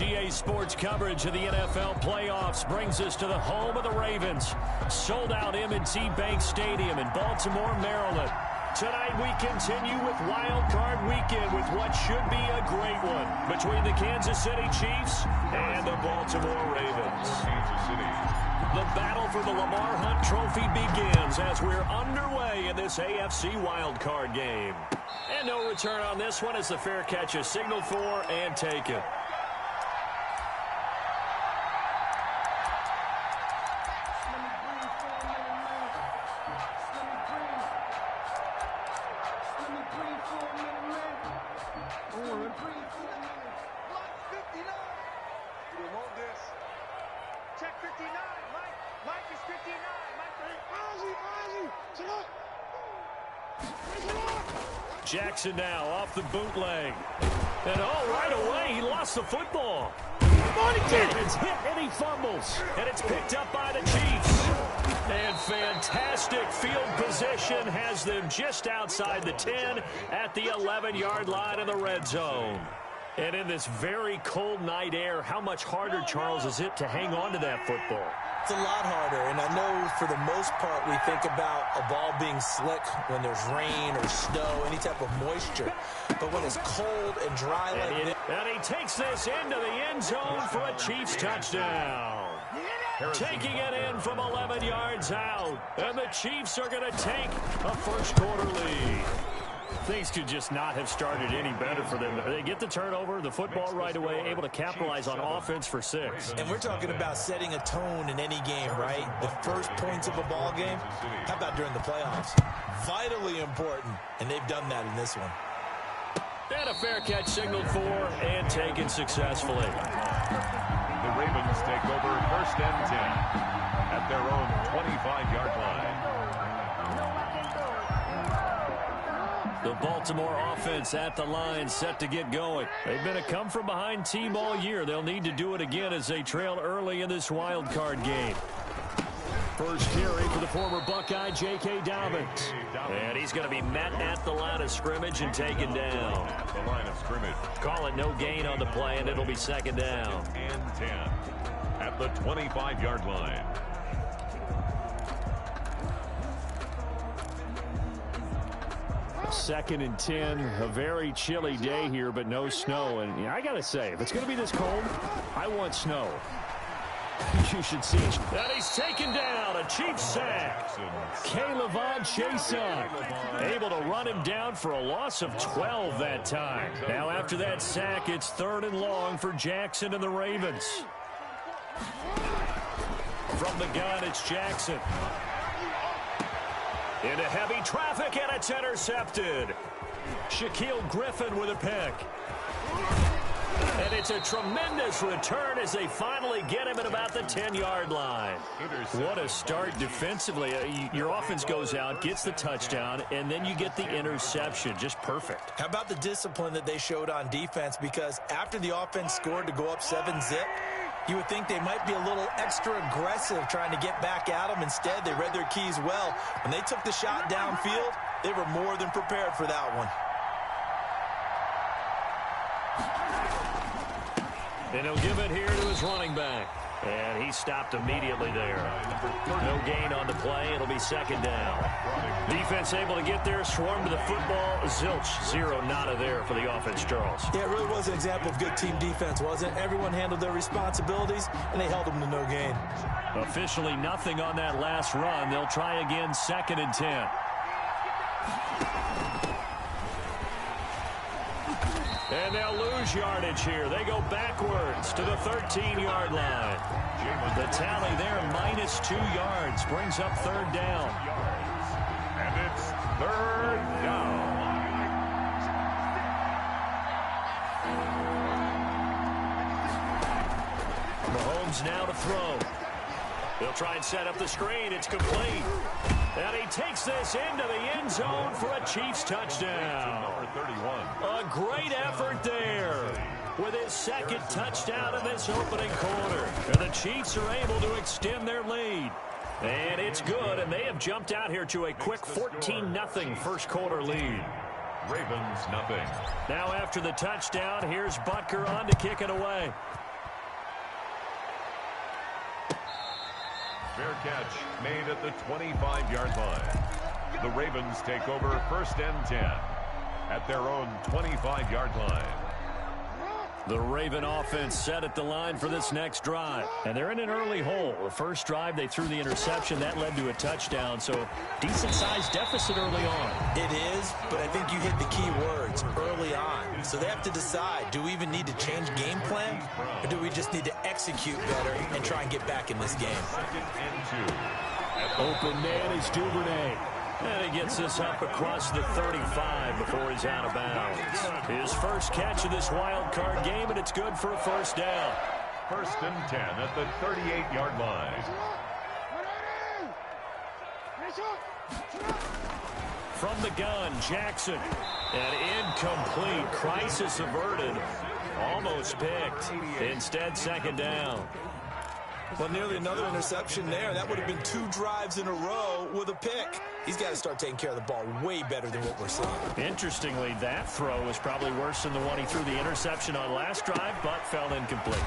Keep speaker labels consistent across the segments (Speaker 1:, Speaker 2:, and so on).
Speaker 1: USGA Sports coverage of the NFL playoffs brings us to the home of the Ravens. Sold out M&T Bank Stadium in Baltimore, Maryland. Tonight we continue with Wild Card Weekend with what should be a great one between the Kansas City Chiefs and the Baltimore Ravens. The battle for the Lamar Hunt Trophy begins as we're underway in this AFC Wild Card game. And no return on this one as the fair catch is signaled for and taken. Jackson now off the bootleg. And right away, he lost the football. And it's hit and he fumbles. And it's picked up by the Chiefs. And fantastic field position has them just outside the 10 at the 11-yard line in the red zone. And in this very cold night air, how much harder, Charles, is it to hang on to that football?
Speaker 2: It's a lot harder, and I know for the most part we think about a ball being slick when there's rain or snow, any type of moisture. But when it's cold and dry like this...
Speaker 1: And he takes this into the end zone for a Chiefs touchdown. Taking it in from 11 yards out. And the Chiefs are going to take a first-quarter lead. Things could just not have started any better for them. They get the turnover, the football right away, able to capitalize on offense for 6.
Speaker 2: And we're talking about setting a tone in any game, right? The first points of a ball game. How about during the playoffs? Vitally important, and they've done that in this one.
Speaker 1: And a fair catch signaled for and taken successfully.
Speaker 3: The Ravens take over 1st and 10 at their own 25-yard line.
Speaker 1: The Baltimore offense at the line, set to get going. They've been a come-from-behind team all year. They'll need to do it again as they trail early in this wild card game. First carry for the former Buckeye, J.K. Dobbins. And he's going to be met at the line of scrimmage and taken down.
Speaker 3: At the line of scrimmage.
Speaker 1: Call it no gain on the play, and it'll be 2nd down.
Speaker 3: And 10 at the 25-yard line.
Speaker 1: 2nd and 10, a very chilly day here, but no snow. And I got to say, if it's going to be this cold, I want snow. You should see. And he's taken down, a Chiefs sack. K'Lavon Chaisson able to run him down for a loss of 12 that time. Now after that sack, it's 3rd and long for Jackson and the Ravens. From the gun, it's Jackson. Into heavy traffic, and it's intercepted. Shaquille Griffin with a pick. And it's a tremendous return as they finally get him at about the 10-yard line. What a start defensively. Your offense goes out, gets the touchdown, and then you get the interception. Just perfect.
Speaker 2: How about the discipline that they showed on defense? Because after the offense scored to go up 7-zip, you would think they might be a little extra aggressive trying to get back at them. Instead, they read their keys well. When they took the shot downfield, they were more than prepared for that one.
Speaker 1: And he'll give it here to his running back. And he stopped immediately there. No gain on the play. It'll be 2nd down. Defense able to get there, swarm to the football. Zilch, 0 nada there for the offense, Charles.
Speaker 2: Yeah, it really was an example of good team defense, wasn't it? Everyone handled their responsibilities, and they held them to no gain.
Speaker 1: Officially nothing on that last run. They'll try again, 2nd and 10. And they'll lose yardage here. They go backwards to the 13-yard line. The tally there, -2 yards, brings up 3rd down.
Speaker 3: And it's 3rd down.
Speaker 1: Mahomes now to throw. He'll try and set up the screen. It's complete. And he takes this into the end zone for a Chiefs touchdown.
Speaker 3: Number 31.
Speaker 1: A great effort there with his 2nd touchdown in this opening quarter. And the Chiefs are able to extend their lead. And it's good, and they have jumped out here to a quick 14-0 first quarter lead.
Speaker 3: Ravens, nothing.
Speaker 1: Now after the touchdown, here's Butker on to kick it away.
Speaker 3: Fair catch made at the 25-yard line. The Ravens take over 1st and 10 at their own 25-yard line.
Speaker 1: The Raven offense set at the line for this next drive. And they're in an early hole. The first drive, they threw the interception. That led to a touchdown. So decent-sized deficit early on.
Speaker 2: It is, but I think you hit the key words, early on. So they have to decide, do we even need to change game plan? Or do we just need to execute better and try and get back in this game?
Speaker 3: 2nd and 2.
Speaker 1: Open man is Duvernay. And he gets this up across the 35 before he's out of bounds. His first catch of this wild card game, and it's good for a first down.
Speaker 3: 1st and 10 at the 38-yard line.
Speaker 1: From the gun, Jackson. And incomplete. Crisis averted. Almost picked. Instead, 2nd down.
Speaker 2: Well, nearly another interception there. That would have been 2 drives in a row with a pick. He's got to start taking care of the ball way better than what we're seeing.
Speaker 1: Interestingly, that throw was probably worse than the one he threw the interception on last drive, but fell incomplete.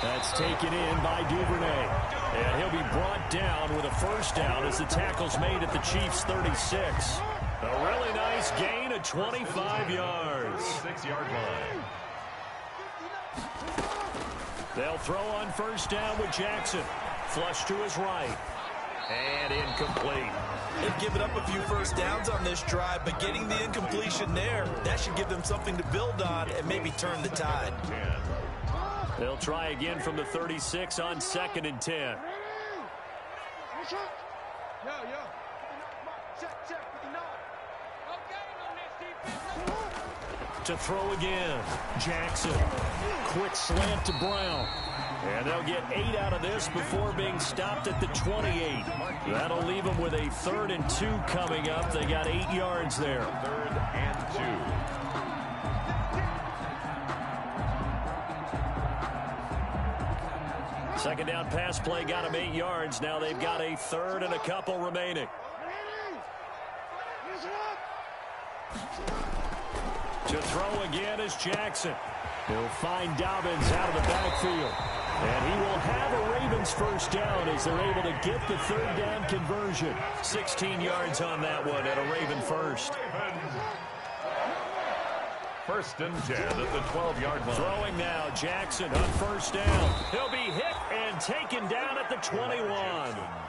Speaker 1: That's taken in by Duvernay. And he'll be brought down with a first down as the tackle's made at the Chiefs' 36. A really nice gain of 25 yards.
Speaker 3: 6-yard line.
Speaker 1: They'll throw on first down with Jackson. Flush to his right. And incomplete.
Speaker 2: They've given up a few first downs on this drive, but getting the incompletion there, that should give them something to build on and maybe turn the tide.
Speaker 1: They'll try again from the 36 on 2nd and 10. To throw again. Jackson. Quick slant to Brown. And they'll get 8 out of this before being stopped at the 28. That'll leave them with a 3rd and 2 coming up. They got 8 yards there.
Speaker 3: 3rd and
Speaker 1: 2. Second down pass play got them 8 yards. Now they've got a 3rd and a couple remaining. To throw again is Jackson. He'll find Dobbins out of the backfield. And he will have a Ravens first down as they're able to get the 3rd down conversion. 16 yards on that one at a Raven first.
Speaker 3: 1st and 10 at the 12-yard line.
Speaker 1: Throwing now, Jackson on first down. He'll be hit and taken down at the 21.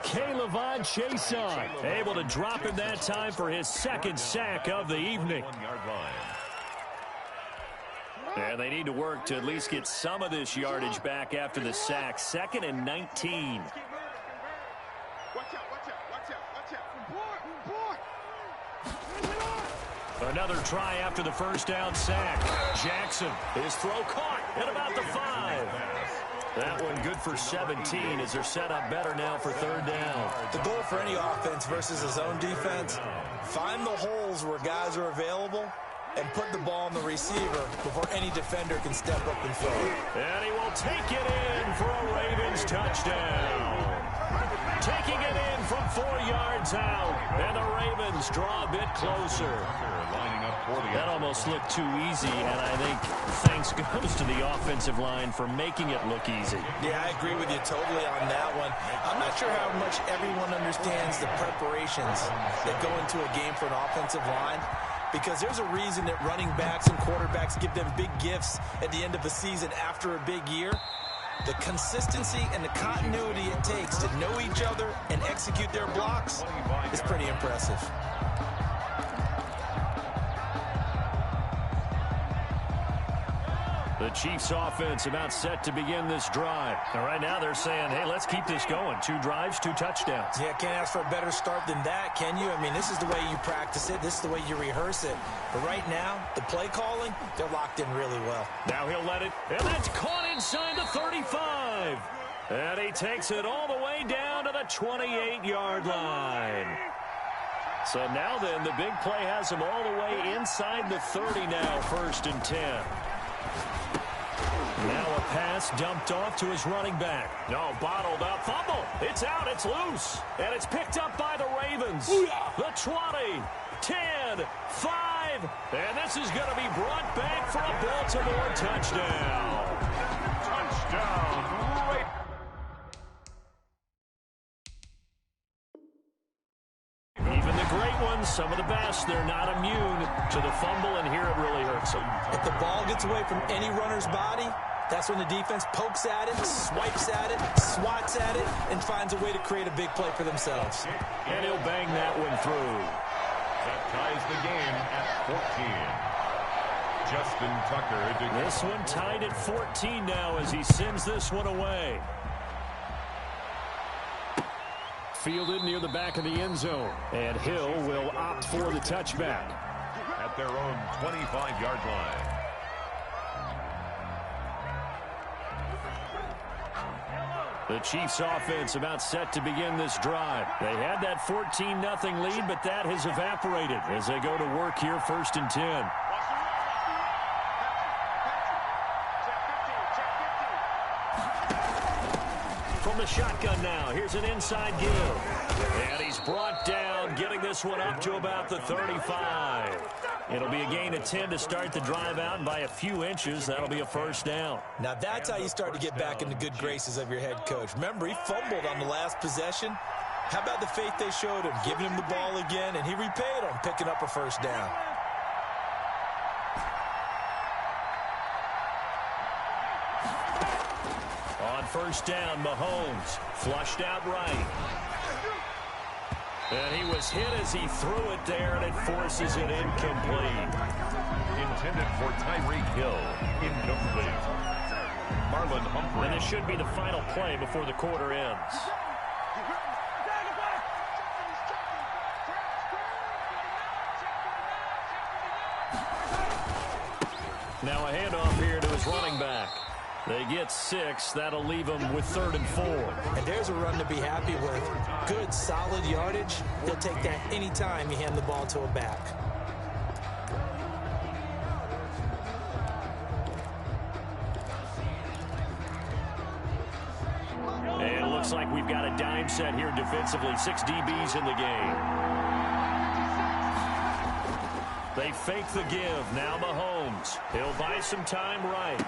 Speaker 1: K'Lavon Chaisson able to drop him that time for his 2nd sack of the evening.
Speaker 3: 1-yard line.
Speaker 1: And they need to work to at least get some of this yardage back after the sack. 2nd and 19. Another try after the first down sack. Jackson, his throw caught at about the 5. That one good for 17 as they're set up better now for 3rd down.
Speaker 2: The goal for any offense versus a zone defense, find the holes where guys are available and put the ball on the receiver before any defender can step up and throw it.
Speaker 1: And he will take it in for a Ravens touchdown. Taking it in from 4 yards out. And the Ravens draw a bit closer. That almost looked too easy, and I think thanks goes to the offensive line for making it look easy.
Speaker 2: Yeah, I agree with you totally on that one. I'm not sure how much everyone understands the preparations that go into a game for an offensive line, because there's a reason that running backs and quarterbacks give them big gifts at the end of the season after a big year. The consistency and the continuity it takes to know each other and execute their blocks is pretty impressive.
Speaker 1: The Chiefs offense about set to begin this drive. And right now they're saying, hey, let's keep this going. 2 drives, 2 touchdowns.
Speaker 2: Yeah, can't ask for a better start than that, can you? I mean, this is the way you practice it. This is the way you rehearse it. But right now, the play calling, they're locked in really well.
Speaker 1: Now he'll let it, and that's caught inside the 35. And he takes it all the way down to the 28-yard line. So now then, the big play has him all the way inside the 30 now, 1st and 10. Now a pass dumped off to his running back. No, bottled up. Fumble. It's out. It's loose. And it's picked up by the Ravens. The 20, 10, 5. And this is going to be brought back for a Baltimore touchdown.
Speaker 3: Touchdown.
Speaker 1: some of the best, they're not immune to the fumble, and here it really hurts them.
Speaker 2: If the ball gets away from any runner's body, that's when the defense pokes at it, swipes at it, swats at it, and finds a way to create a big play for themselves.
Speaker 1: And he'll bang that one through.
Speaker 3: That ties the game at 14. Justin Tucker.
Speaker 1: This one tied at 14 now as he sends this one away. Fielded near the back of the end zone. And Hill will opt for the touchback.
Speaker 3: At their own 25-yard line.
Speaker 1: The Chiefs offense about set to begin this drive. They had that 14-0 lead, but that has evaporated as they go to work here 1st and 10. From the shotgun now, here's an inside give. And he's brought down, getting this one up to about the 35. It'll be a gain of 10 to start the drive out, and by a few inches, that'll be a 1st down.
Speaker 2: Now that's how you start to get back in the good graces of your head coach. Remember, he fumbled on the last possession. How about the faith they showed him, giving him the ball again, and he repaid them, picking up a 1st down.
Speaker 1: On 1st down, Mahomes flushed out right. And he was hit as he threw it there, and it forces it incomplete.
Speaker 3: Intended for Tyreek Hill. Incomplete. Marlon Humphrey.
Speaker 1: And this should be the final play before the quarter ends. Now a handoff here to his running back. They get 6. That'll leave them with 3rd and 4.
Speaker 2: And there's a run to be happy with. Good, solid yardage. He'll take that any time you hand the ball to a back.
Speaker 1: And it looks like we've got a dime set here defensively. 6 DBs in the game. They fake the give. Now Mahomes. He'll buy some time right.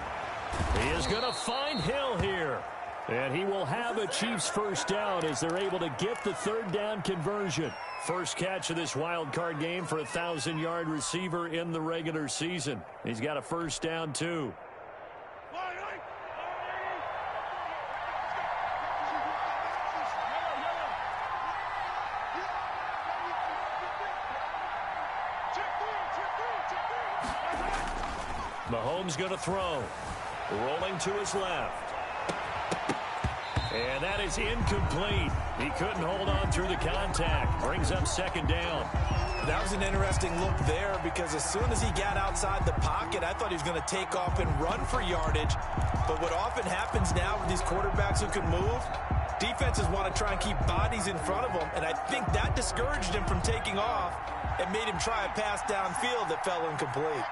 Speaker 1: He is going to find Hill here. And he will have a Chiefs 1st down as they're able to get the 3rd down conversion. First catch of this wild card game for a 1,000-yard receiver in the regular season. He's got a 1st down, too. Mahomes going to throw. Rolling to his left. And that is incomplete. He couldn't hold on through the contact. Brings up 2nd down.
Speaker 2: That was an interesting look there because as soon as he got outside the pocket, I thought he was going to take off and run for yardage. But what often happens now with these quarterbacks who can move, defenses want to try and keep bodies in front of them. And I think that discouraged him from taking off and made him try a pass downfield that fell incomplete.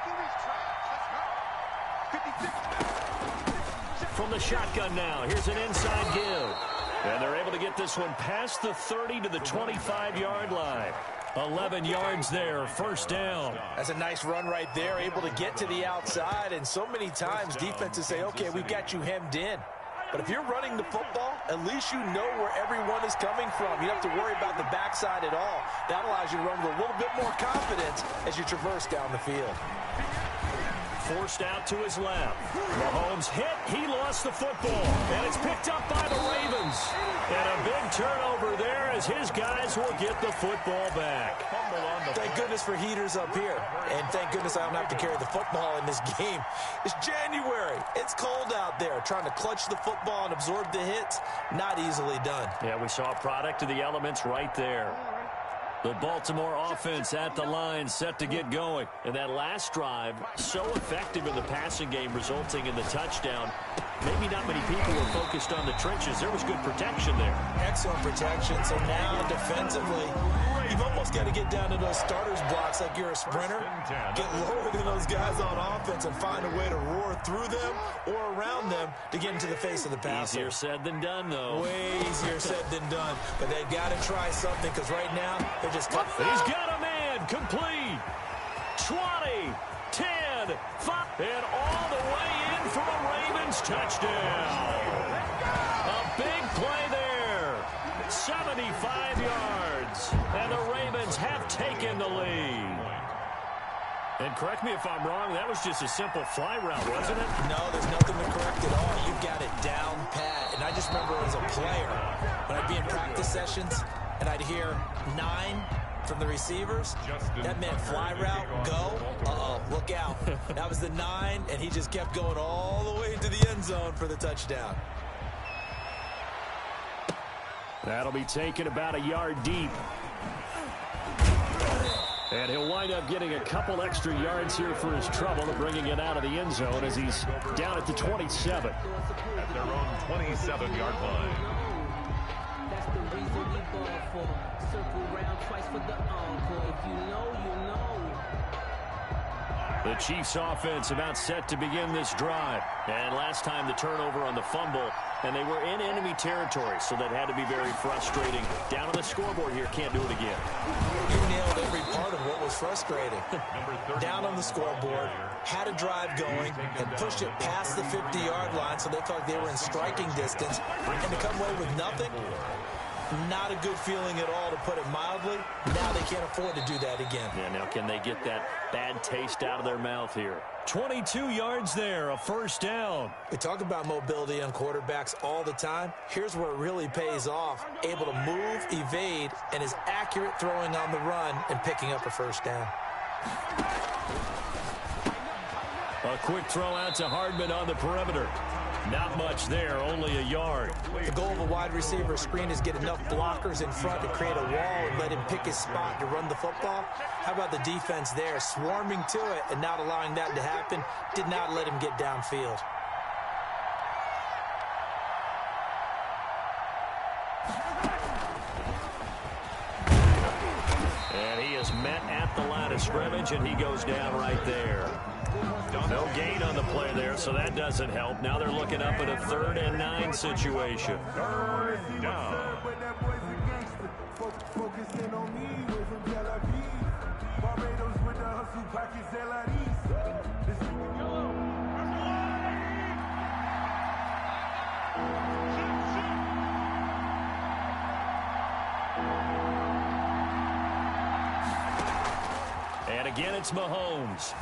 Speaker 1: From the shotgun now, here's an inside give. And they're able to get this one past the 30 to the 25-yard line. 11 yards there, 1st down.
Speaker 2: That's a nice run right there, able to get to the outside. And so many times defenses say, okay, we've got you hemmed in. But if you're running the football, at least you know where everyone is coming from. You don't have to worry about the backside at all. That allows you to run with a little bit more confidence as you traverse down the field.
Speaker 1: Forced out to his left. Mahomes hit. He lost the football. And it's picked up by the Ravens. And a big turnover there as his guys will get the football back.
Speaker 2: Thank goodness for heaters up here. And thank goodness I don't have to carry the football in this game. It's January. It's cold out there. Trying to clutch the football and absorb the hits, not easily done.
Speaker 1: Yeah, we saw a product of the elements right there. The Baltimore offense at the line, set to get going. And that last drive, so effective in the passing game, resulting in the touchdown. Maybe not many people were focused on the trenches. There was good protection there.
Speaker 2: Excellent protection. So now defensively, you've almost got to get down to those starters blocks like you're a sprinter. Get lower than those guys on offense and find a way to roar through them or around them to get into the face of the passer.
Speaker 1: Easier said than done, though.
Speaker 2: Way easier said than done. But they've got to try something because right now they're just tough.
Speaker 1: He's got a man. Complete. 20, 10, 5, and all the way in for a Ravens touchdown. A big play there. 75 yards. And the Ravens have taken the lead. And correct me if I'm wrong, that was just a simple fly route, wasn't it?
Speaker 2: No, there's nothing to correct at all. You've got it down pat. And I just remember as a player, when I'd be in practice sessions and I'd hear 9 from the receivers, that meant fly route, go. Uh-oh, look out. That was the 9, and he just kept going all the way to the end zone for the touchdown.
Speaker 1: That'll be taken about a yard deep. And he'll wind up getting a couple extra yards here for his trouble and bringing it out of the end zone as he's down at the 27.
Speaker 3: At their own 27-yard line.
Speaker 4: That's the reason we ball for. Circle round twice for the encore. If you know, you know.
Speaker 1: The Chiefs offense about set to begin this drive. And last time the turnover on the fumble, and they were in enemy territory, so that had to be very frustrating. Down on the scoreboard here, can't do it again.
Speaker 2: You nailed every part of what was frustrating. Down on the scoreboard, had a drive going, and pushed it past the 50-yard line, so they thought they were in striking distance, and to come away with nothing, not a good feeling at all, to put it mildly. Now they can't afford to do that again.
Speaker 1: Yeah, now can they get that bad taste out of their mouth here? 22 yards there, a first down.
Speaker 2: We talk about mobility on quarterbacks all the time. Here's where it really pays off. Able to move, evade, and is accurate throwing on the run and picking up a first down.
Speaker 1: A quick throw out to Hardman on the perimeter. Not much there, only a yard.
Speaker 2: The goal of a wide receiver screen is get enough blockers in front to create a wall and let him pick his spot to run the football. How about the defense there, swarming to it and not allowing that to happen? Did not let him get downfield.
Speaker 1: And he is met at the line of scrimmage, and he goes down right there. No gain on the play there, so that doesn't help. Now they're looking up at a 3rd and 9 situation.
Speaker 3: Third down.
Speaker 1: And again, it's Mahomes.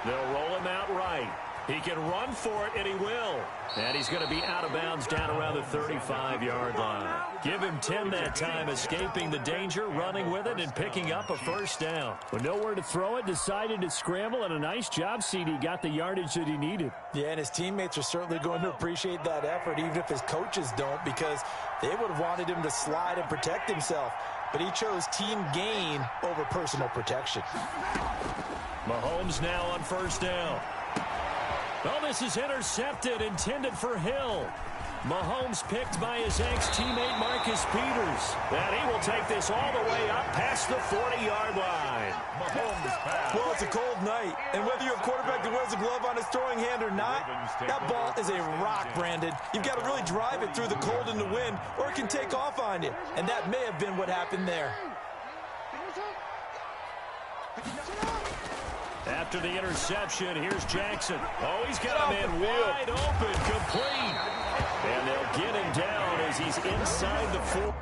Speaker 1: They'll roll him out right. He can run for it, and he will. And he's going to be out of bounds down around the 35-yard line. Give him 10 that time, escaping the danger, running with it, and picking up a first down.
Speaker 5: With nowhere to throw it, decided to scramble, and a nice job, CD. Got the yardage that he needed.
Speaker 2: Yeah, and his teammates are certainly going to appreciate that effort, even if his coaches don't, because they would have wanted him to slide and protect himself. But he chose team gain over personal protection.
Speaker 1: Mahomes now on first down. Oh, this is intercepted, intended for Hill. Mahomes picked by his ex-teammate Marcus Peters. And he will take this all the way up past the 40-yard line.
Speaker 3: Mahomes pass.
Speaker 2: Well, it's a cold night, and whether you have a quarterback that wears a glove on his throwing hand or not, that ball is a rock, Brandon. You've got to really drive it through the cold and the wind, or it can take off on you. And that may have been what happened there.
Speaker 1: After the interception, here's Jackson. Oh, he's got him in wide open, complete. And they'll get him down as he's inside the 4.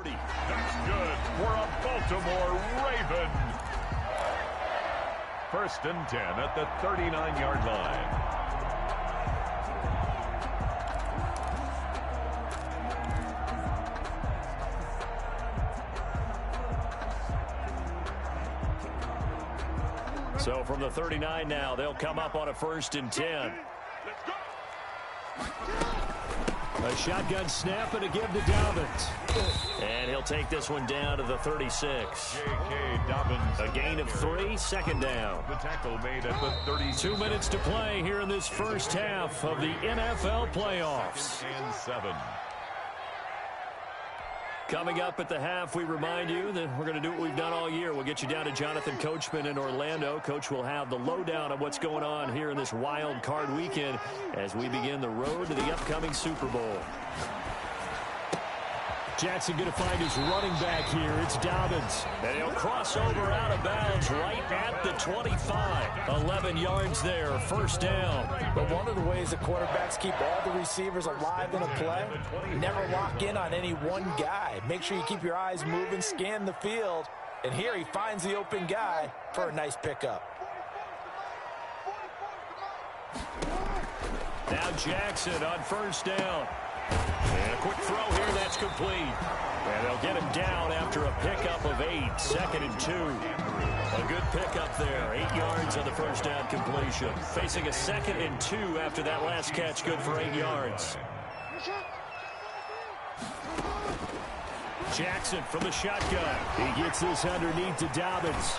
Speaker 3: That's good for a Baltimore Raven. 1st and 10 at the 39-yard line.
Speaker 1: So from the 39 now, they'll come up on a 1st and 10. A shotgun snap and a give to Dobbins. And he'll take this one down to the 36.
Speaker 3: J.K. Dobbins.
Speaker 1: A gain of 3, 2nd down.
Speaker 3: The tackle made at the 36.
Speaker 1: 2 minutes to play here in this first half of the NFL playoffs.
Speaker 3: And 7.
Speaker 1: Coming up at the half, we remind you that we're going to do what we've done all year. We'll get you down to Jonathan Coachman in Orlando. Coach will have the lowdown of what's going on here in this wild card weekend as we begin the road to the upcoming Super Bowl. Jackson going to find his running back here. It's Dobbins. And he'll cross over out of bounds right at the 25. 11 yards there, 1st down.
Speaker 2: But one of the ways the quarterbacks keep all the receivers alive in a play, never lock in on any one guy. Make sure you keep your eyes moving, scan the field. And here he finds the open guy for a nice pickup.
Speaker 1: Now Jackson on 1st down. And a quick throw here, that's complete. And they'll get him down after a pickup of 8, 2nd and 2. A good pickup there, 8 yards on the 1st down completion. Facing a 2nd and 2 after that last catch, good for 8 yards. Jackson from the shotgun. He gets this underneath to Dobbins.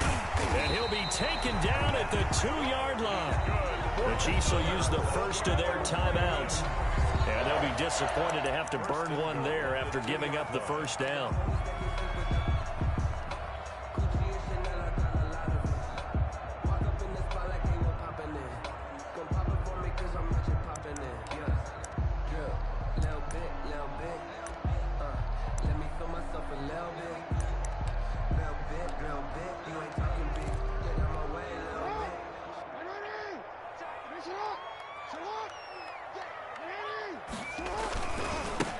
Speaker 1: And he'll be taken down at the 2-yard line. The Chiefs will use the first of their timeouts. And they'll be disappointed to have to burn one there after giving up the 1st down.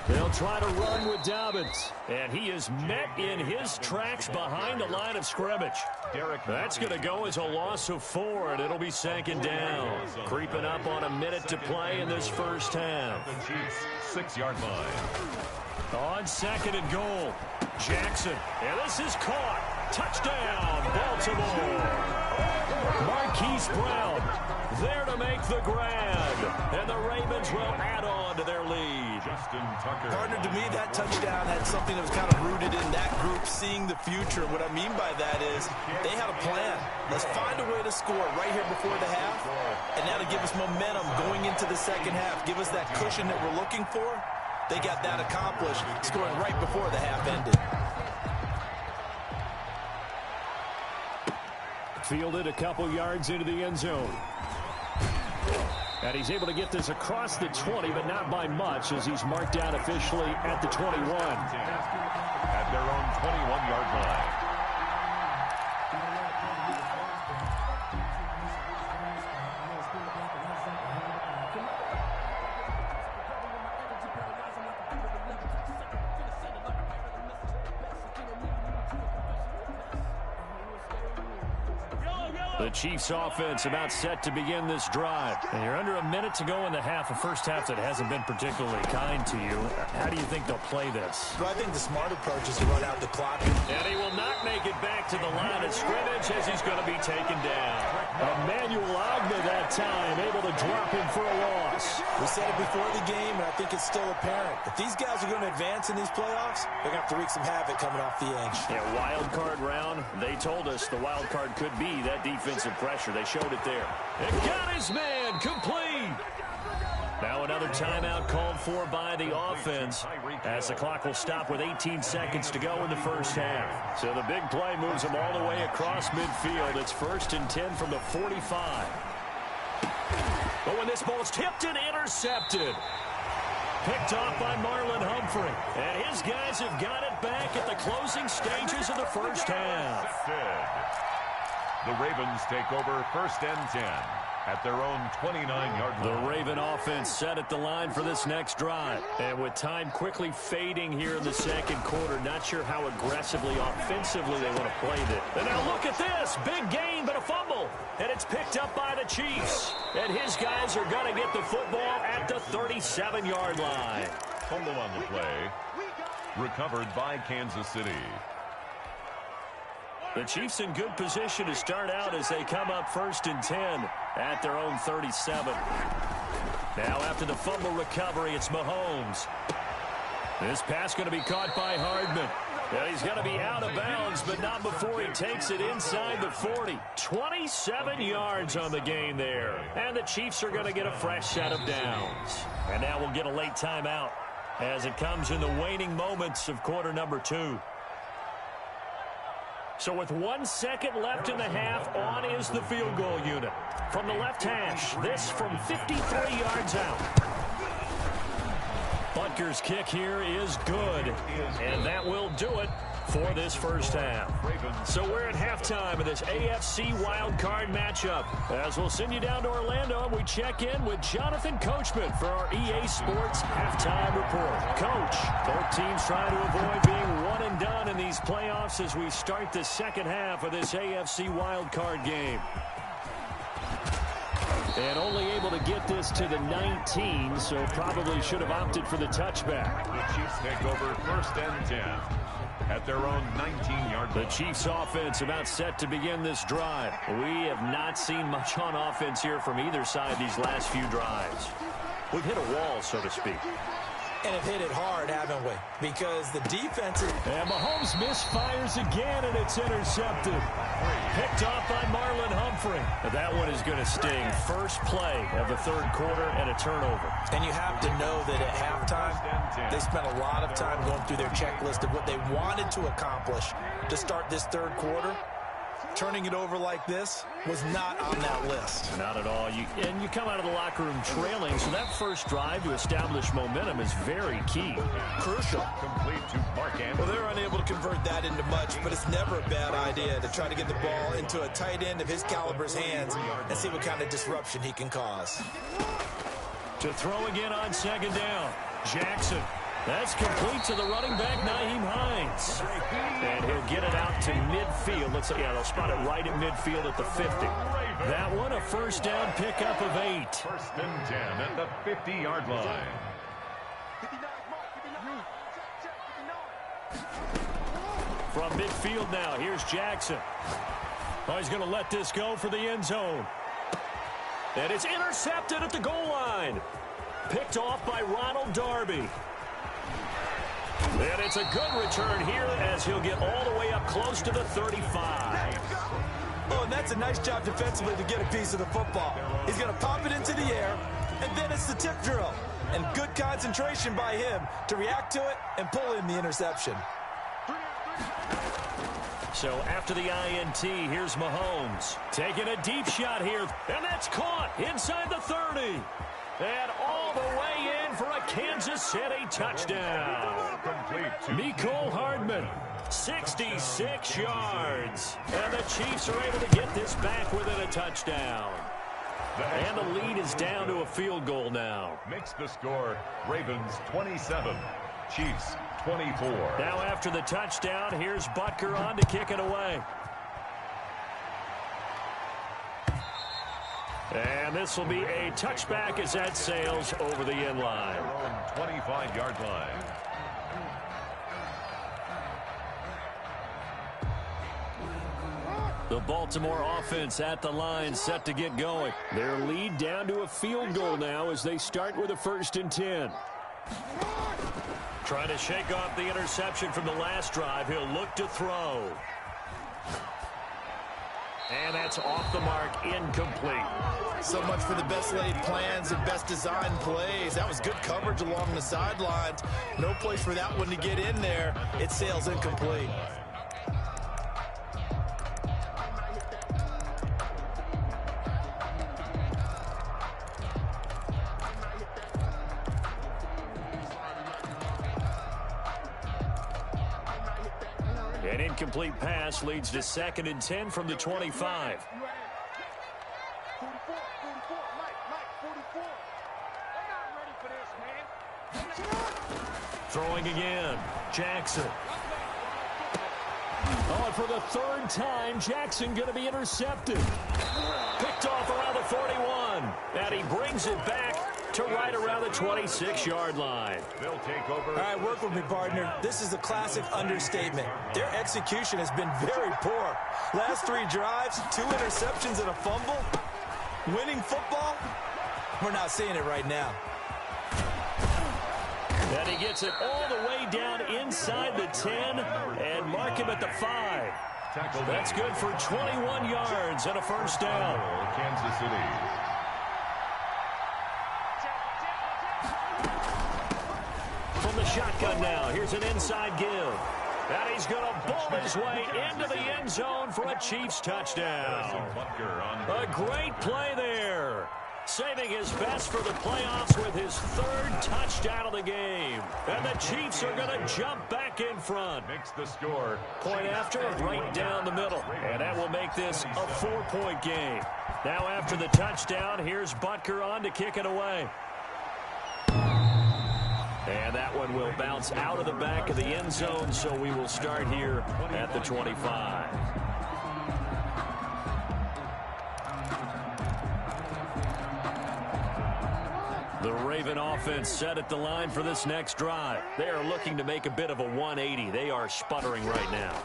Speaker 1: They'll try to run with Dobbins. And he is met in his tracks behind the line of scrimmage. That's going to go as a loss of 4, and it'll be 2nd down. Creeping up on a minute to play in this first half.
Speaker 3: The Chiefs 6-yard line.
Speaker 1: On 2nd and goal, Jackson. And this is caught. Touchdown, Baltimore. Marquise Brown there to make the grab. And the Ravens will add on to their lead.
Speaker 3: Justin Tucker.
Speaker 2: Partner, to me, that touchdown had something that was kind of rooted in that group seeing the future. What I mean by that is they had a plan. Let's find a way to score right here before the half. And now to give us momentum going into the 2nd half, give us that cushion that we're looking for. They got that accomplished, scoring right before the half ended.
Speaker 1: Fielded a couple yards into the end zone. And he's able to get this across the 20, but not by much, as he's marked down officially at the 21.
Speaker 3: At their own 21-yard line.
Speaker 1: The Chiefs offense about set to begin this drive. And you're under a minute to go in the half, a first half that hasn't been particularly kind to you. How do you think they'll play this?
Speaker 2: Well, I think the smart approach is to run out the clock.
Speaker 1: And he will not make it back to the line of scrimmage as he's going to be taken down. Emmanuel Ogba that time, able to drop him for a loss.
Speaker 2: We said it before the game, and I think it's still apparent. If these guys are going to advance in these playoffs, they're going to have to wreak some havoc coming off the edge.
Speaker 1: Yeah, wild card round. They told us the wild card could be that defensive pressure. They showed it there. It got his man complete. Now another timeout called for by the offense as the clock will stop with 18 seconds to go in the first half. So the big play moves them all the way across midfield. It's 1st and 10 from the 45. But when this ball's tipped and intercepted. Picked off by Marlon Humphrey. And his guys have got it back at the closing stages of the first half.
Speaker 3: The Ravens take over 1st and 10 at their own 29-yard line.
Speaker 1: The Raven offense set at the line for this next drive. And with time quickly fading here in the 2nd quarter, not sure how aggressively, offensively they want to play this. And now look at this. Big gain, but a fumble. And it's picked up by the Chiefs. And his guys are going to get the football at the 37-yard line.
Speaker 3: Fumble on the play. Recovered by Kansas City.
Speaker 1: The Chiefs in good position to start out as they come up 1st and 10 at their own 37. Now after the fumble recovery, it's Mahomes. This pass going to be caught by Hardman. Well, he's going to be out of bounds, but not before he takes it inside the 40. 27 yards on the gain there. And the Chiefs are going to get a fresh set of downs. And now we'll get a late timeout as it comes in the waning moments of quarter number 2. So with 1 second left in the half, on is the field goal unit. From the left hash, this from 53 yards out. Butker's kick here is good, and that will do it for this first half. So we're at halftime of this AFC wildcard matchup. As we'll send you down to Orlando, and we check in with Jonathan Coachman for our EA Sports Halftime Report. Coach, both teams trying to avoid being one and done in these playoffs as we start the second half of this AFC wildcard game. And only able to get this to the 19, so probably should have opted for the touchback.
Speaker 3: The Chiefs take over 1st and 10 at their own 19-yard line.
Speaker 1: The Chiefs offense about set to begin this drive. We have not seen much on offense here from either side these last few drives. We've hit a wall, so to speak.
Speaker 2: And have hit it hard, haven't we? Because the defense is...
Speaker 5: And Mahomes misfires again, and it's intercepted.
Speaker 1: Picked off by Marlon Humphrey. Now that one is going to sting. First play of the 3rd quarter and a turnover.
Speaker 2: And you have to know that at halftime, they spent a lot of time going through their checklist of what they wanted to accomplish to start this 3rd quarter. Turning it over like this was not on that list.
Speaker 1: Not at all. And you come out of the locker room trailing, so that first drive to establish momentum is very key.
Speaker 2: Crucial.
Speaker 3: Complete to Mark Andrews.
Speaker 2: Well, they're unable to convert that into much, but it's never a bad idea to try to get the ball into a tight end of his caliber's hands and see what kind of disruption he can cause.
Speaker 1: To throw again on 2nd down. Jackson. That's complete to the running back, Nyheim Hines. And he'll get it out to midfield. They'll spot it right at midfield at the 50. That one, a 1st down pickup of 8.
Speaker 3: 1st and 10 at the 50-yard line.
Speaker 1: From midfield now, here's Jackson. Oh, he's going to let this go for the end zone. And it's intercepted at the goal line. Picked off by Ronald Darby. And it's a good return here as he'll get all the way up close to the 35.
Speaker 2: Oh, and that's a nice job defensively to get a piece of the football. He's going to pop it into the air, and then it's the tip drill. And good concentration by him to react to it and pull in the interception.
Speaker 1: So after the INT, here's Mahomes. Taking a deep shot here, and that's caught inside the 30. And all the way in for a Kansas City touchdown. Mecole Hardman, 66 yards. And the Chiefs are able to get this back within a touchdown. And the lead is down to a field goal now.
Speaker 3: Makes the score Ravens 27, Chiefs 24.
Speaker 1: Now after the touchdown, here's Butker on to kick it away. And this will be a touchback as that sails over the end line.
Speaker 3: Their own 25-yard line.
Speaker 1: The Baltimore offense at the line set to get going. Their lead down to a field goal now as they start with a 1st and 10. Trying to shake off the interception from the last drive. He'll look to throw. And that's off the mark, incomplete.
Speaker 2: So much for the best laid plans and best designed plays. That was good coverage along the sidelines. No place for that one to get in there. It sails incomplete.
Speaker 1: An incomplete pass leads to 2nd and 10 from the 25. Throwing again. Jackson. Oh, for the 3rd time, Jackson going to be intercepted. Picked off around the 41. And he brings it back to right around the 26-yard line.
Speaker 3: They'll take over.
Speaker 2: All right, work with me, partner. This is a classic understatement. Their execution has been very poor. Last 3 drives, 2 interceptions and a fumble. Winning football? We're not seeing it right now.
Speaker 1: And he gets it all the way down inside the 10 and mark him at the 5. That's good for 21 yards and a first down.
Speaker 3: Kansas City.
Speaker 1: From the shotgun now, here's an inside give. And he's going to ball his way into the end zone for a Chiefs touchdown. A great play there. Saving his best for the playoffs with his 3rd touchdown of the game. And the Chiefs are going to jump back in front.
Speaker 3: Makes the score.
Speaker 1: Point after, right down the middle. And that will make this a 4-point game. Now after the touchdown, here's Butker on to kick it away. And that one will bounce out of the back of the end zone, so we will start here at the 25. The Raven offense set at the line for this next drive. They are looking to make a bit of a 180. They are sputtering right now.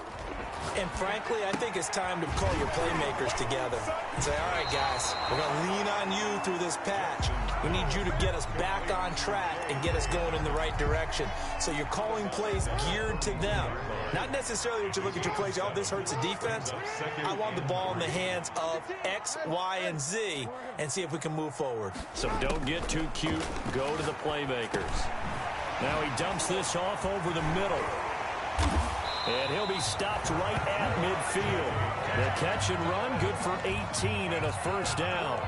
Speaker 2: And frankly, I think it's time to call your playmakers together and say, all right, guys, we're going to lean on you through this patch. We need you to get us back on track and get us going in the right direction. So you're calling plays geared to them. Not necessarily that you look at your plays, oh, this hurts the defense. I want the ball in the hands of X, Y, and Z and see if we can move forward.
Speaker 1: So don't get too cute. Go to the playmakers. Now he dumps this off over the middle. And he'll be stopped right at midfield. The catch and run, good for 18 and a first down.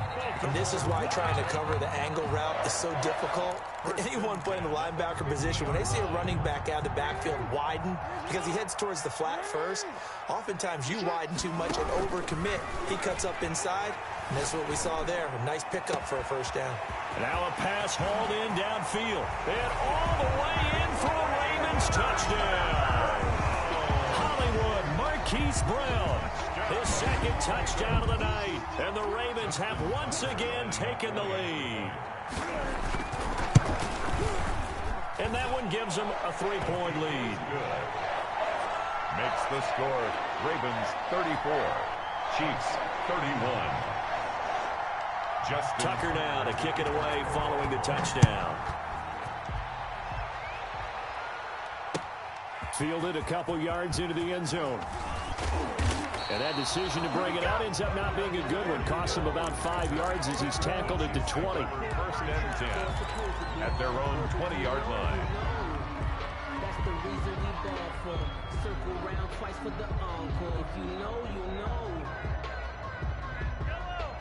Speaker 2: And this is why trying to cover the angle route is so difficult. Anyone playing the linebacker position, when they see a running back out of the backfield widen, because he heads towards the flat first, oftentimes you widen too much and overcommit. He cuts up inside, and that's what we saw there. A nice pickup for a first down.
Speaker 1: Now a pass hauled in downfield. And all the way in for a Ravens touchdown. Marquise Brown, his 2nd touchdown of the night, and the Ravens have once again taken the lead. And that one gives them a 3-point lead.
Speaker 3: Good. Makes the score Ravens 34, Chiefs 31.
Speaker 1: Tucker now to kick it away following the touchdown. Fielded a couple yards into the end zone. And that decision to bring it out ends up not being a good one. Costs him about 5 yards as he's tackled at the 20.
Speaker 3: First and 10 at their own 20-yard line.
Speaker 4: That's the reason we ball for. Circle round twice for the encore. If you know, you know.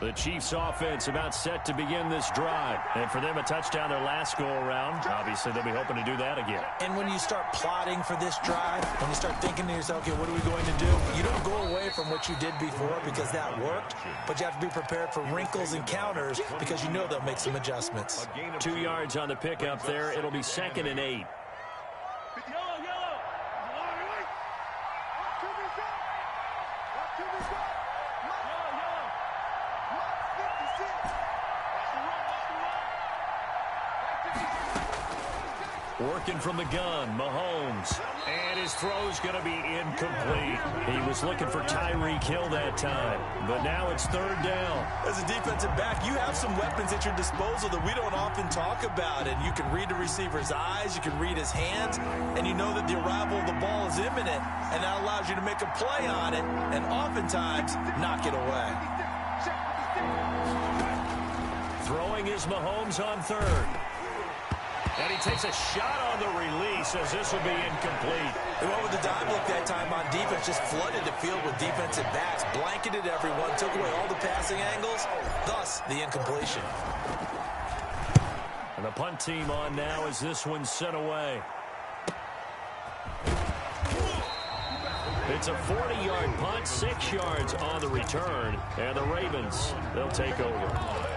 Speaker 1: The Chiefs offense about set to begin this drive. And for them, a touchdown their last go-around. Obviously, they'll be hoping to do that again.
Speaker 2: And when you start plotting for this drive, when you start thinking to yourself, okay, what are we going to do? You don't go away from what you did before because that worked, but you have to be prepared for wrinkles and counters because you know they'll make some adjustments.
Speaker 1: 2 yards on the pickup there. It'll be 2nd and 8. Working from the gun, Mahomes. And his throw's going to be incomplete. He was looking for Tyreek Hill that time, but now it's 3rd down.
Speaker 2: As a defensive back, you have some weapons at your disposal that we don't often talk about. And you can read the receiver's eyes, you can read his hands, and you know that the arrival of the ball is imminent, and that allows you to make a play on it and oftentimes knock it away.
Speaker 1: Throwing is Mahomes on 3rd. And he takes a shot on the release as this will be incomplete.
Speaker 2: They went with the dime look that time on defense, just flooded the field with defensive backs, blanketed everyone, took away all the passing angles, thus the incompletion.
Speaker 1: And the punt team on now as this one's sent away. It's a 40-yard punt, 6 yards on the return, and the Ravens, they'll take over.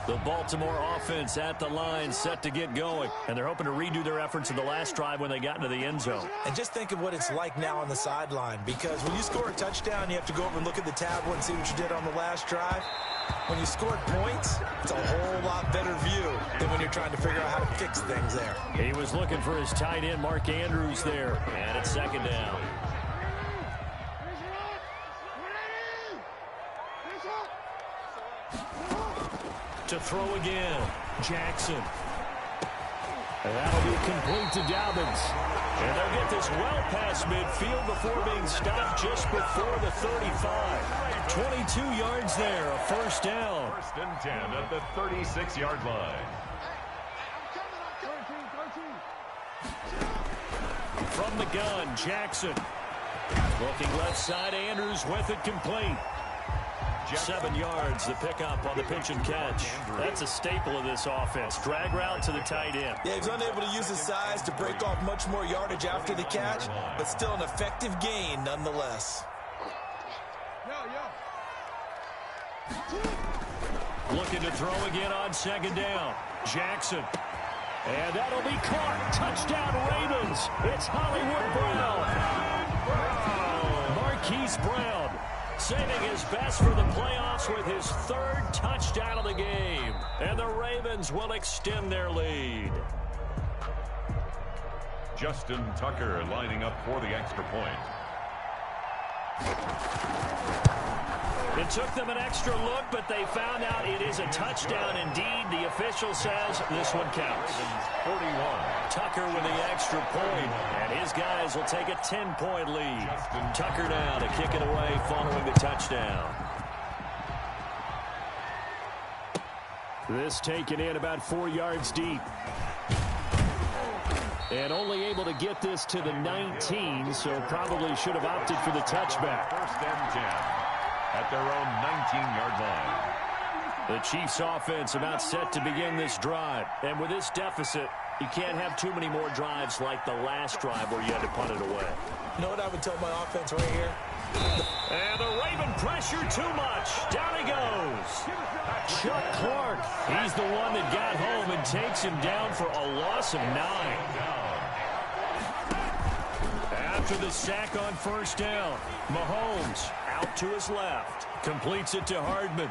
Speaker 1: The Baltimore offense at the line, set to get going. And they're hoping to redo their efforts in the last drive when they got into the end zone.
Speaker 2: And just think of what it's like now on the sideline, because when you score a touchdown, you have to go over and look at the tablet and see what you did on the last drive. When you scored points, it's a whole lot better view than when you're trying to figure out how to fix things there.
Speaker 5: He was looking for his tight end, Mark Andrews, there.
Speaker 1: And it's second down. To throw again, Jackson.
Speaker 5: And that'll be complete to Dobbins.
Speaker 1: And they'll get this well past midfield before being stopped just before the 35. 22 yards there, a first down.
Speaker 3: First and 10 at the 36-yard line.
Speaker 1: From the gun, Jackson. Looking left side, Andrews with it complete. 7 yards, the pickup on the pitch and catch. That's a staple of this offense. Drag route to the tight end.
Speaker 2: Yeah, he's unable to use his size to break off much more yardage after the catch, but still an effective gain nonetheless.
Speaker 1: Looking to throw again on second down. Jackson. And that'll be caught. Touchdown, Ravens. It's Hollywood Brown. Marquise Brown. Saving his best for the playoffs with his third touchdown of the game. And the Ravens will extend their lead.
Speaker 3: Justin Tucker lining up for the extra point.
Speaker 1: It took them an extra look, but they found out it is a touchdown indeed. The official says this one counts.
Speaker 3: 41.
Speaker 1: Tucker with the extra point, and his guys will take a 10-point lead. Tucker now to kick it away following the touchdown.
Speaker 5: This taken in about 4 yards deep. And only able to get this to the 19, so probably should have opted for the touchback.
Speaker 3: First and 10 at their own 19-yard line.
Speaker 1: The Chiefs offense about set to begin this drive. And with this deficit, you can't have too many more drives like the last drive where you had to punt it away.
Speaker 2: You know what I would tell my offense right here?
Speaker 1: And the Raven pressure too much. Down he goes. Chuck Clark. He's the one that got home and takes him down for a loss of 9. After the sack on first down, Mahomes out to his left. Completes it to Hardman.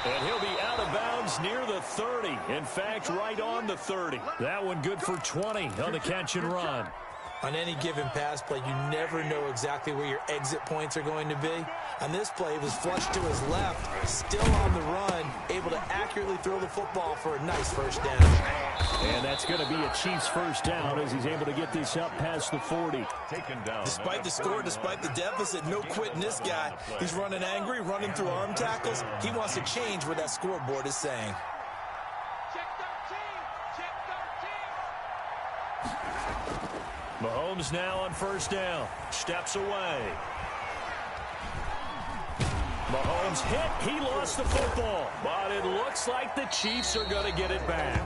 Speaker 1: And he'll be out of bounds near the 30. In fact, right on the 30. That one good for 20 on the catch and run.
Speaker 2: On any given pass play, you never know exactly where your exit points are going to be. On this play, it was flushed to his left, still on the run, able to accurately throw the football for a nice first down.
Speaker 5: And that's going to be a Chiefs first down as he's able to get this up past the 40.
Speaker 3: Taken down.
Speaker 2: Despite the score, despite the deficit, no quitting this guy. He's running angry, running through arm tackles. He wants to change what that scoreboard is saying.
Speaker 1: Mahomes now on first down. Steps away. Mahomes hit. He lost the football. But it looks like the Chiefs are going to get it back.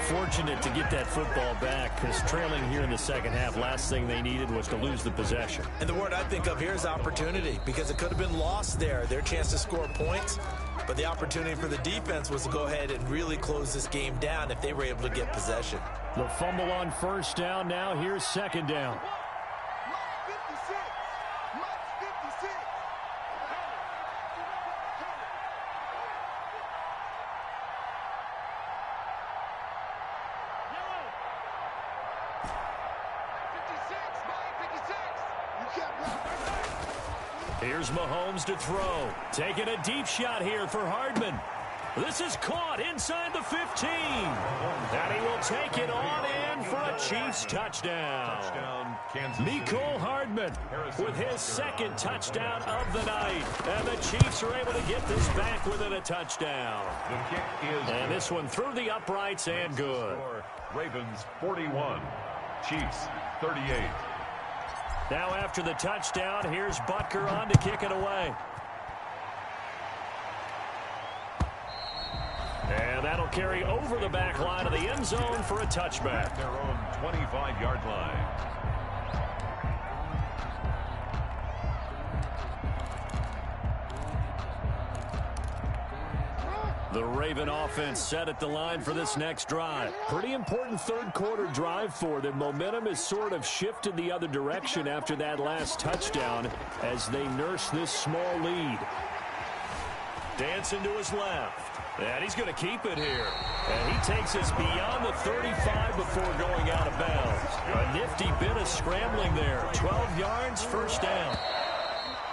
Speaker 1: Fortunate to get that football back because trailing here in the second half, last thing they needed was to lose the possession.
Speaker 2: And the word I think of here is opportunity, because it could have been lost there, their chance to score points. But the opportunity for the defense was to go ahead and really close this game down if they were able to get possession.
Speaker 5: The fumble on first down. Now here's second down.
Speaker 1: Here's Mahomes to throw. Taking a deep shot here for Hardman. This is caught inside the 15. And he will take it on in for a Chiefs touchdown. Mecole Hardman with his second touchdown of the night. And the Chiefs are able to get this back within a touchdown.
Speaker 3: The kick is
Speaker 1: and this one through the uprights and good.
Speaker 3: Ravens 41, Chiefs 38.
Speaker 1: Now after the touchdown, here's Butker on to kick it away. And that'll carry over the back line of the end zone for a touchback.
Speaker 3: At their own 25-yard line.
Speaker 1: The Raven offense set at the line for this next drive.
Speaker 5: Pretty important third quarter drive for them. Momentum has sort of shifted the other direction after that last touchdown as they nurse this small lead.
Speaker 1: Dancing to his left. And he's going to keep it here. And he takes us beyond the 35 before going out of bounds. A nifty bit of scrambling there. 12 yards, first down.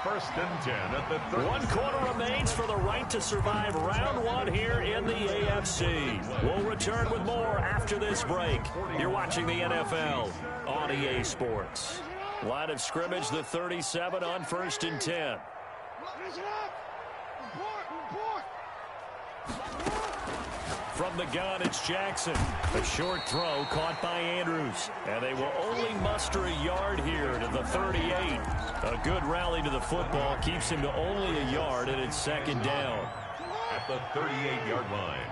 Speaker 3: First and 10 at the 30.
Speaker 1: 1 quarter remains for the right to survive round 1 here in the AFC. We'll return with more after this break. You're watching the NFL on EA Sports. Line of scrimmage, the 37 on first and 10. From the gun, it's Jackson. A short throw caught by Andrews. And they will only muster a yard here to the 38. A good rally to the football keeps him to only a yard, and it's second down.
Speaker 3: At the 38-yard line.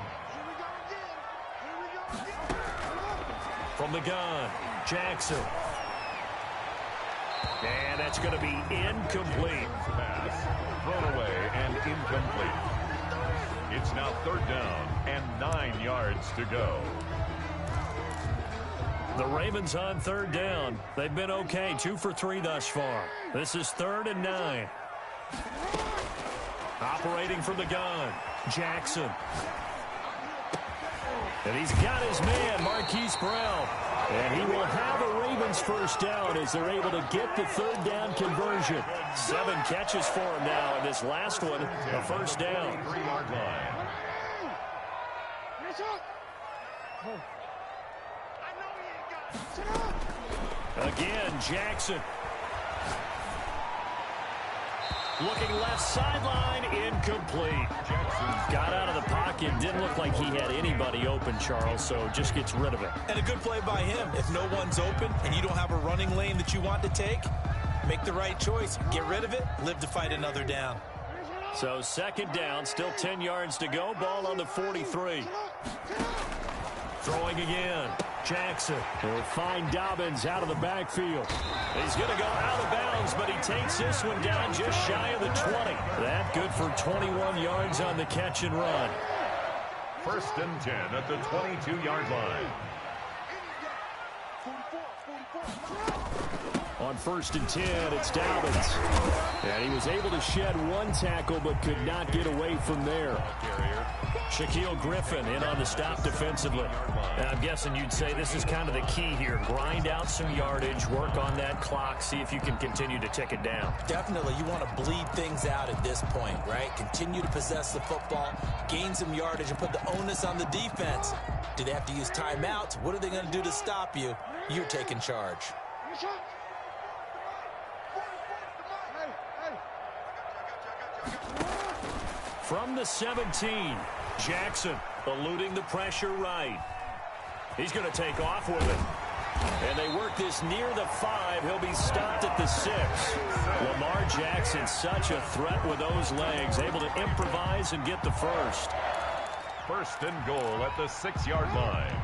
Speaker 1: From the gun, Jackson. And that's going to be incomplete.
Speaker 3: Pass thrown away and incomplete. It's now third down and 9 yards to go.
Speaker 1: The Ravens on third down. They've been okay, 2 for 3 thus far. This is 3rd and 9. Operating from the gun, Jackson. And he's got his man, Marquise Brown. And he will have a Ravens first down as they're able to get the third down conversion. 7 catches for him now, and this last one, a first down.
Speaker 3: 3-yard line.
Speaker 1: Again, Jackson. Looking left sideline, incomplete.
Speaker 3: Jackson's
Speaker 1: got out of the pocket. Didn't look like he had anybody open, Charles, so just gets rid of it.
Speaker 2: And a good play by him. If no one's open and you don't have a running lane that you want to take, make the right choice. Get rid of it. Live to fight another down.
Speaker 1: So second down, still 10 yards to go. Ball on the 43. Throwing again. Jackson will find Dobbins out of the backfield. He's going to go out of bounds, but he takes this one down just shy of the 20. That good for 21 yards on the catch and run.
Speaker 3: first and 10 at the 22-yard line.
Speaker 5: On first and 10, it's Dobbins. And he was able to shed 1 tackle, but could not get away from there.
Speaker 1: Shaquille Griffin in on the stop defensively. And I'm guessing you'd say this is kind of the key here. Grind out some yardage, work on that clock, see if you can continue to tick it down.
Speaker 2: Definitely, you want to bleed things out at this point, right? Continue to possess the football, gain some yardage, and put the onus on the defense. Do they have to use timeouts? What are they going to do to stop you? You're taking charge.
Speaker 1: From the 17, Jackson eluding the pressure right. He's going to take off with it. And they work this near the 5. He'll be stopped at the 6. Lamar Jackson, such a threat with those legs, able to improvise and get the first.
Speaker 3: First and goal at the 6-yard line.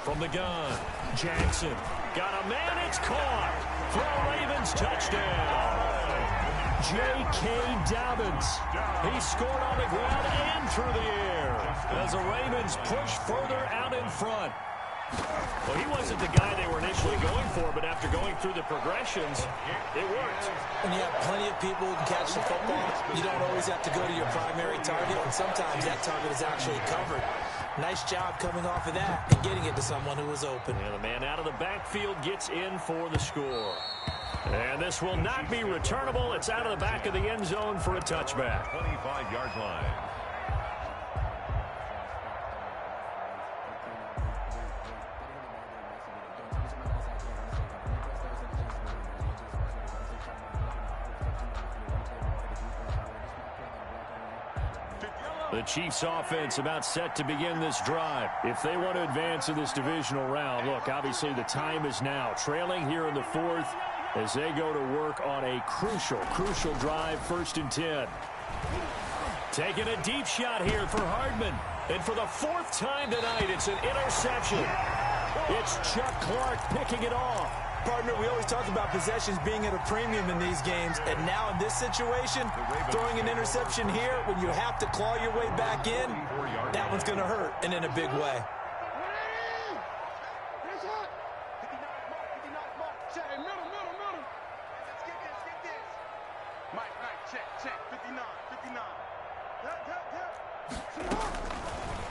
Speaker 1: From the gun, Jackson. Got a man, it's caught. For a Ravens touchdown. J.K. Dobbins. He scored on the ground and through the air as the Ravens push further out in front. Well, he wasn't the guy they were initially going for, but after going through the progressions, it worked.
Speaker 2: When you have plenty of people who can catch the football, you don't always have to go to your primary target, and sometimes that target is actually covered. Nice job coming off of that and getting it to someone who was open.
Speaker 1: And the man out of the backfield gets in for the score. And this will not be returnable. It's out of the back of the end zone for a touchback.
Speaker 3: 25-yard line.
Speaker 1: The Chiefs offense about set to begin this drive. If they want to advance in this divisional round, look, obviously the time is now. Trailing here in the 4th as they go to work on a crucial drive, 1st and 10. Taking a deep shot here for Hardman. And for the 4th time tonight, it's an interception. It's Chuck Clark picking it off.
Speaker 2: Partner, we always talk about possessions being at a premium in these games, and now in this situation, throwing an interception here when you have to claw your way back in, that one's going to hurt, and in a big way.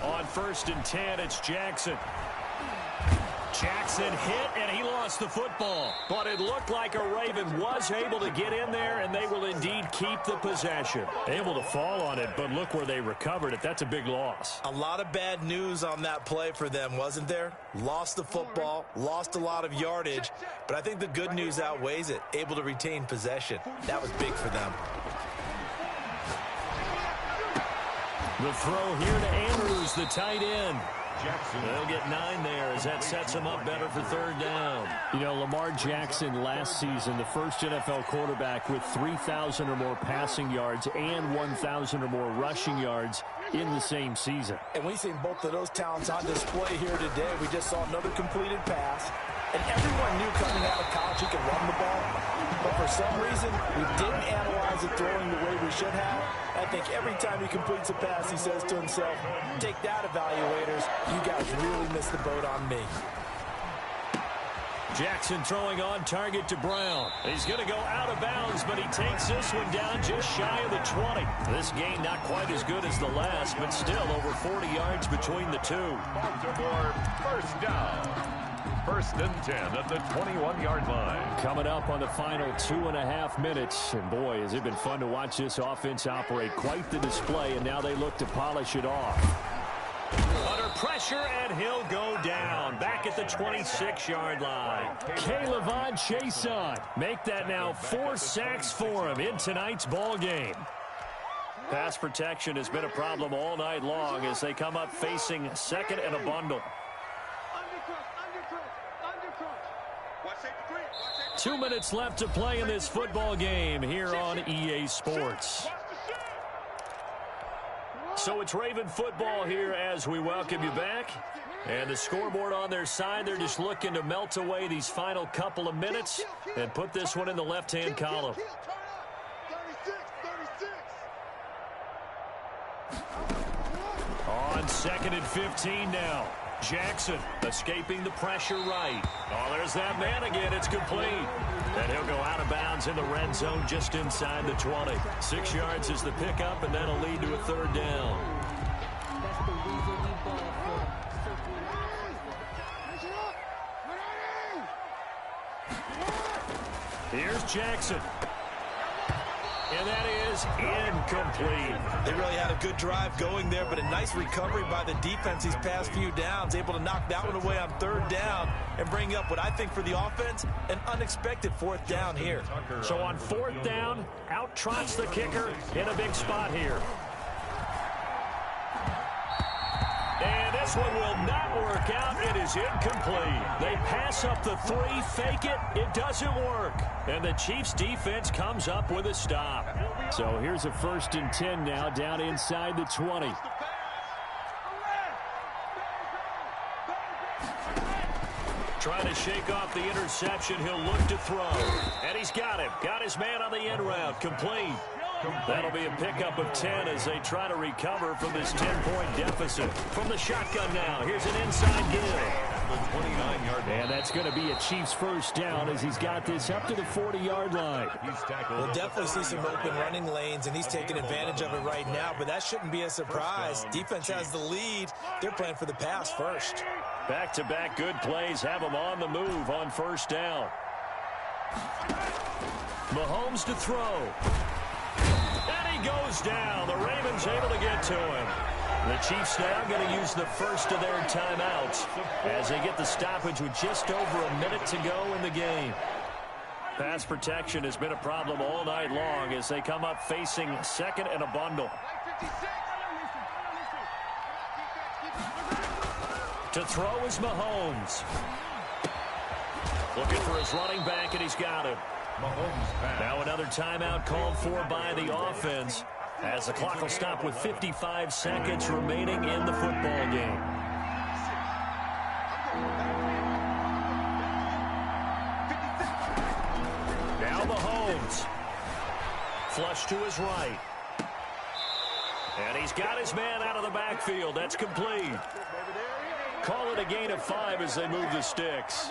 Speaker 1: On 1st and 10, it's Jackson. Jackson hit, and he lost the football. But it looked like a Raven was able to get in there, and they will indeed keep the possession. Able to fall on it, but look where they recovered it. That's a big loss.
Speaker 2: A lot of bad news on that play for them, wasn't there? Lost the football, lost a lot of yardage, but I think the good news outweighs it. Able to retain possession. That was big for them.
Speaker 1: The throw here to Andrews, the tight end. They'll get 9 there as that sets them up better for 3rd down.
Speaker 5: You know, Lamar Jackson last season, the first NFL quarterback with 3,000 or more passing yards and 1,000 or more rushing yards in the same season.
Speaker 2: And we've seen both of those talents on display here today. We just saw another completed pass. And everyone knew coming out of college he could run the ball. But for some reason, we didn't analyze it throwing the way we should have. I think every time he completes a pass, he says to himself, take that, evaluators. You guys really missed the boat on me.
Speaker 1: Jackson throwing on target to Brown. He's going to go out of bounds, but he takes this one down just shy of the 20. This gain not quite as good as the last, but still over 40 yards between the two.
Speaker 3: Baltimore, 1st down. 1st and 10 at the 21-yard line.
Speaker 5: Coming up on the final 2.5 minutes. And boy, has it been fun to watch this offense operate. Quite the display, and now they look to polish it off.
Speaker 1: Under pressure, and he'll go down. Back at the 26-yard line.
Speaker 5: K'Lavon Chaisson. Make that now 4 sacks for him in tonight's ball game.
Speaker 1: Pass protection has been a problem all night long as they come up facing 2nd and a bundle. 2 minutes left to play in this football game here on EA Sports. So it's Raven football here as we welcome you back. And the scoreboard on their side, they're just looking to melt away these final couple of minutes and put this one in the left-hand column. On 2nd and 15 now. Jackson escaping the pressure right. Oh, there's that man again. It's complete. And he'll go out of bounds in the red zone just inside the 20. 6 yards is the pickup, and that'll lead to a 3rd down. Here's Jackson. And that is incomplete.
Speaker 2: They really had a good drive going there, but a nice recovery by the defense these past few downs, able to knock that one away on 3rd down and bring up what I think for the offense, an unexpected 4th down here.
Speaker 1: So on 4th down, out trots the kicker in a big spot here. And this one will not work out. It is incomplete. They pass up the 3, fake it. It doesn't work. And the Chiefs defense comes up with a stop.
Speaker 5: So here's a 1st and 10 now down inside the 20.
Speaker 1: Trying to shake off the interception. He'll look to throw. And he's got him. Got his man on the end route. Complete. That'll be a pickup of 10 as they try to recover from this 10-point deficit. From the shotgun now, here's an inside give.
Speaker 3: The 29-yard line.
Speaker 5: And that's going to be a Chiefs 1st down as he's got this up to the 40-yard line.
Speaker 3: He's tackled.
Speaker 2: We'll definitely see some open running lanes, and he's taking advantage of it right now, but that shouldn't be a surprise. Defense has the lead. They're playing for the pass first.
Speaker 1: Back-to-back good plays have them on the move on 1st down. Mahomes to throw. And he goes down. The Ravens able to get to him. The Chiefs now going to use the first of their timeouts as they get the stoppage with just over a minute to go in the game. Pass protection has been a problem all night long as they come up facing 2nd and a bundle. To throw is Mahomes. Looking for his running back, and he's got him. Now another timeout called for by the offense as the clock will stop with 55 seconds remaining in the football game. Flush to his right. And he's got his man out of the backfield. That's complete. Call it a gain of 5 as they move the sticks.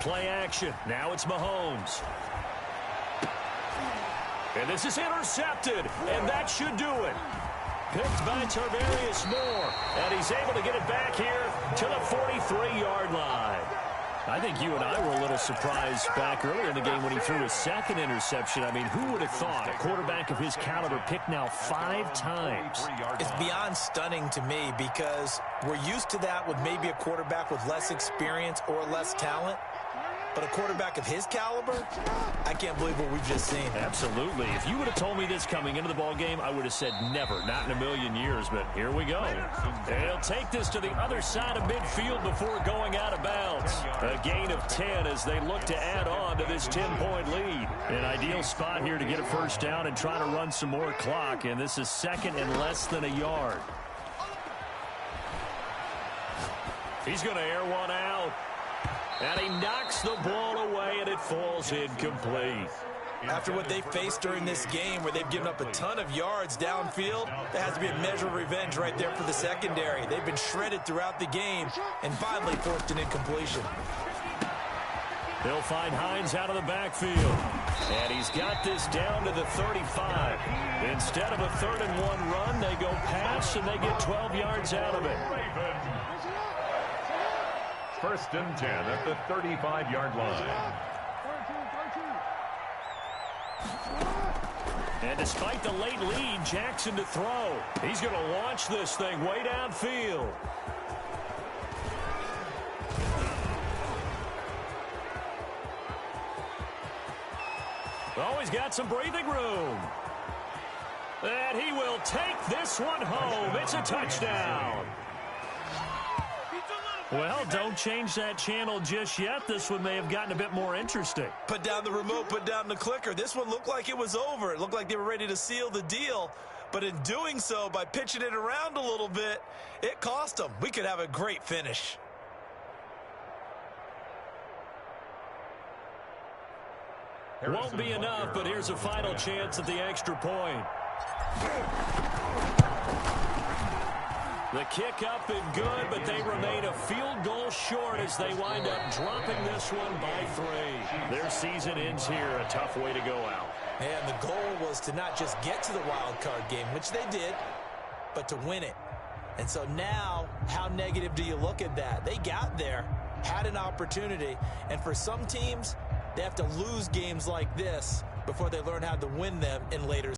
Speaker 1: Play action. Now it's Mahomes. And this is intercepted. And that should do it. Picked by Tarvarius Moore. And he's able to get it back here to the 43-yard line. I think you and I were a little surprised back earlier in the game when he threw his second interception. I mean, who would have thought a quarterback of his caliber picked now 5 times?
Speaker 2: It's beyond stunning to me because we're used to that with maybe a quarterback with less experience or less talent. But a quarterback of his caliber, I can't believe what we've just seen.
Speaker 1: Absolutely. If you would have told me this coming into the ball game, I would have said never, not in a million years. But here we go. They'll take this to the other side of midfield before going out of bounds. A gain of 10 as they look to add on to this 10-point lead. An ideal spot here to get a first down and try to run some more clock. And this is second and less than a yard. He's going to air one out. And he knocks the ball away, and it falls incomplete.
Speaker 2: After what they faced during this game where they've given up a ton of yards downfield, there has to be a measure of revenge right there for the secondary. They've been shredded throughout the game and finally forced an incompletion.
Speaker 1: They'll find Hines out of the backfield. And he's got this down to the 35. Instead of a 3rd-and-1 run, they go pass, and they get 12 yards out of it.
Speaker 3: 1st and 10 at the 35-yard line.
Speaker 1: And despite the late lead, Jackson to throw. He's going to launch this thing way downfield. Oh, he's got some breathing room. And he will take this one home. It's a touchdown. Well, don't change that channel just yet. This one may have gotten a bit more interesting.
Speaker 2: Put down the remote, put down the clicker. This one looked like it was over. It looked like they were ready to seal the deal. But in doing so, by pitching it around a little bit, it cost them. We could have a great finish.
Speaker 1: Won't be enough, but here's a final chance at the extra point. The kick up and good, but they remain a field goal short as they wind up dropping this one by 3. Their season ends here, a tough way to go out.
Speaker 2: And the goal was to not just get to the wild card game, which they did, but to win it. And so now, how negative do you look at that? They got there, had an opportunity, and for some teams, they have to lose games like this before they learn how to win them in later